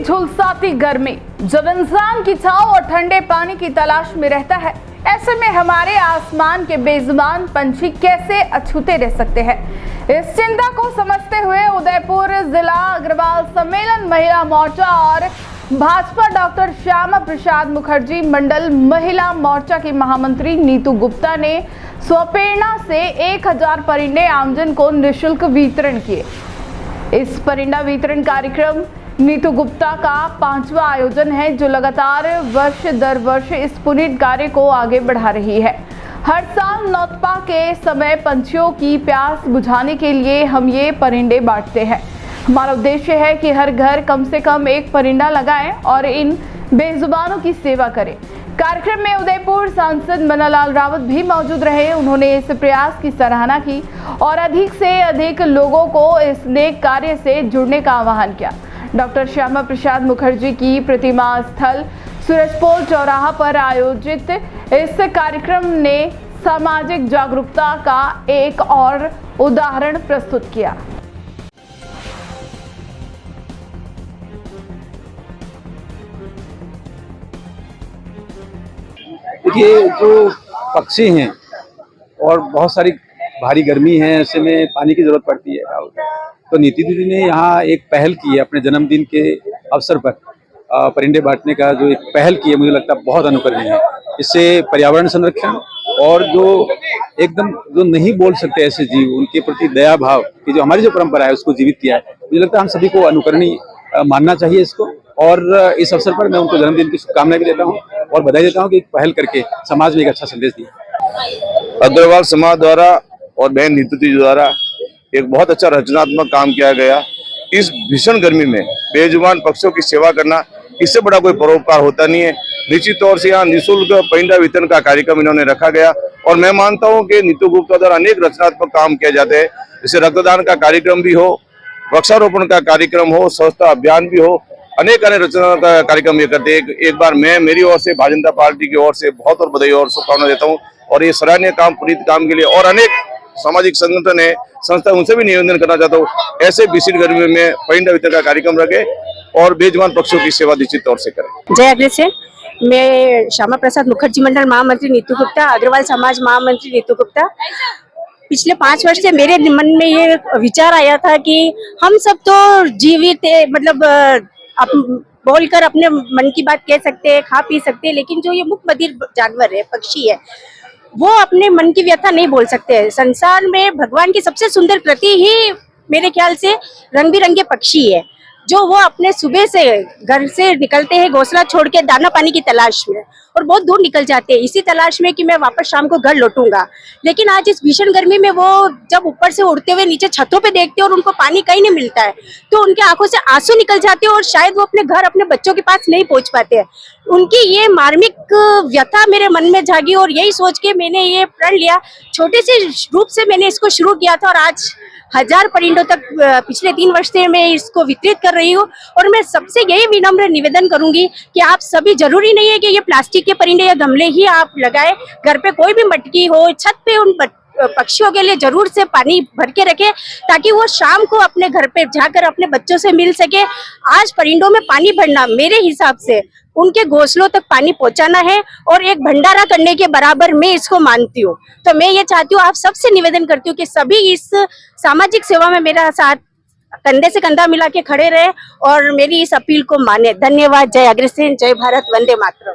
झुलसाती गर्मी, जब इंसान की छांव और ठंडे पानी की तलाश में रहता है, ऐसे में हमारे आसमान के बेजुबान पंछी कैसे अछूते रह सकते हैं। इस चिंता को समझते हुए उदयपुर जिला अग्रवाल सम्मेलन महिला मोर्चा और भाजपा डॉक्टर श्यामा प्रसाद मुखर्जी मंडल महिला मोर्चा की महामंत्री नीतू गुप्ता ने स्वप्रेरणा से 1000 परिंदे आमजन को निःशुल्क वितरण किए। इस परिंदा वितरण कार्यक्रम नीतू गुप्ता का 5वां आयोजन है, जो लगातार वर्ष दर वर्ष इस पुनीत कार्य को आगे बढ़ा रही है। हर साल नौतपा के समय पंछियों की प्यास बुझाने के लिए हम ये परिंदे बांटते हैं। हमारा उद्देश्य है कि हर घर कम से कम एक परिंदा लगाए और इन बेजुबानों की सेवा करें। कार्यक्रम में उदयपुर सांसद मन्नालाल रावत भी मौजूद रहे। उन्होंने इस प्रयास की सराहना की और अधिक से अधिक लोगों को इस नेक कार्य से जुड़ने का आह्वान किया। डॉक्टर श्यामा प्रसाद मुखर्जी की प्रतिमा स्थल सूरजपोल चौराहा पर आयोजित इस कार्यक्रम ने सामाजिक जागरूकता का एक और उदाहरण प्रस्तुत किया। देखिए, जो पक्षी हैं और बहुत सारी भारी गर्मी है, ऐसे में पानी की जरूरत पड़ती है। तो नीति दीदी ने यहाँ एक पहल की है अपने जन्मदिन के अवसर पर परिंदे बांटने का जो एक पहल की है, मुझे लगता है बहुत अनुकरणीय है। इससे पर्यावरण संरक्षण और जो एकदम जो नहीं बोल सकते ऐसे जीव, उनके प्रति दया भाव की जो हमारी जो परंपरा है उसको जीवित किया है। मुझे लगता है हम सभी को अनुकरणीय मानना चाहिए इसको। और इस अवसर पर मैं उनको जन्मदिन की शुभकामनाएं भी देता हूँ और बधाई देता हूँ कि एक पहल करके समाज में एक अच्छा संदेश दिया। अग्रवाल समाज द्वारा और बहन नीतू दीदी द्वारा एक बहुत अच्छा रचनात्मक काम किया गया। इस भीषण गर्मी में बेजुबान पक्षियों की सेवा करना, इससे बड़ा कोई परोपकार होता नहीं है। निश्चित तौर से यहाँ निःशुल्क परिंदा वितरण का कार्यक्रम इन्होंने रखा गया और मैं मानता हूँ कि नीतू गुप्ता द्वारा अनेक रचनात्मक काम किए जाते हैं। जैसे रक्तदान का कार्यक्रम भी हो, वृक्षारोपण का कार्यक्रम हो, स्वच्छता अभियान भी हो, अनेक रचना का कार्यक्रम ये करते हैं। एक बार मैं मेरी ओर से भारतीय जनता पार्टी की ओर से बहुत और बधाई और शुभकामनाएं देता हूँ और ये सराहनीय काम, पुनीत काम के लिए और अनेक सामाजिक संगठन है, संस्था, उनसे भी निवेदन करना चाहता हूँ ऐसे भीषण गर्मी में परिंदा वितरण का कार्यक्रम रखे और बेजुबान पक्षियों की सेवा निश्चित तौर से करें। जय अग्रसेन। मैं श्यामा प्रसाद मुखर्जी मंडल महामंत्री नीतू गुप्ता, अग्रवाल समाज महामंत्री नीतू गुप्ता। पिछले 5 वर्ष से मेरे मन में ये विचार आया था कि हम सब तो जीवित है, मतलब बोलकर अपने मन की बात कह सकते हैं, खा पी सकते हैं, लेकिन जो ये मुख बधिर जानवर है, पक्षी है, वो अपने मन की व्यथा नहीं बोल सकते हैं। संसार में भगवान की सबसे सुंदर कृति ही मेरे ख्याल से रंग बिरंगे पक्षी है, जो वो अपने सुबह से घर से निकलते हैं घोंसला छोड़ के दाना पानी की तलाश में और बहुत दूर निकल जाते हैं इसी तलाश में कि मैं वापस शाम को घर लौटूंगा। लेकिन आज इस भीषण गर्मी में वो जब ऊपर से उड़ते हुए नीचे छतों पे देखते हैं और उनको पानी कहीं नहीं मिलता है, तो उनके आंखों से आंसू निकल जाते हैं और शायद वो अपने घर, अपने बच्चों के पास नहीं पहुंच पाते हैं। उनकी ये मार्मिक व्यथा मेरे मन में जागी और यही सोच के मैंने ये प्रण लिया। छोटे से रूप से मैंने इसको शुरू किया था और आज 1000 परिंदों तक पिछले 3 वर्ष से मैं इसको वितरित कर रही हूँ। और मैं सबसे यही विनम्र निवेदन करूंगी कि आप सभी, जरूरी नहीं है कि ये प्लास्टिक के परिंदे या गमले ही आप लगाए, घर पे कोई भी मटकी हो, छत पे उन पक्षियों के लिए जरूर से पानी भर के रखे ताकि वो शाम को अपने घर पे जाकर अपने बच्चों से मिल सके। आज परिंदों में पानी भरना मेरे हिसाब से उनके घोंसलों तक पानी पहुंचाना है और एक भंडारा करने के बराबर मैं इसको मानती हूँ। तो मैं ये चाहती हूँ, आप सबसे निवेदन करती हूँ कि सभी इस सामाजिक सेवा में मेरा साथ कंधे से कंधा मिला के खड़े रहे और मेरी इस अपील को माने। धन्यवाद। जय अग्रसेन, जय भारत, वंदे मातरम।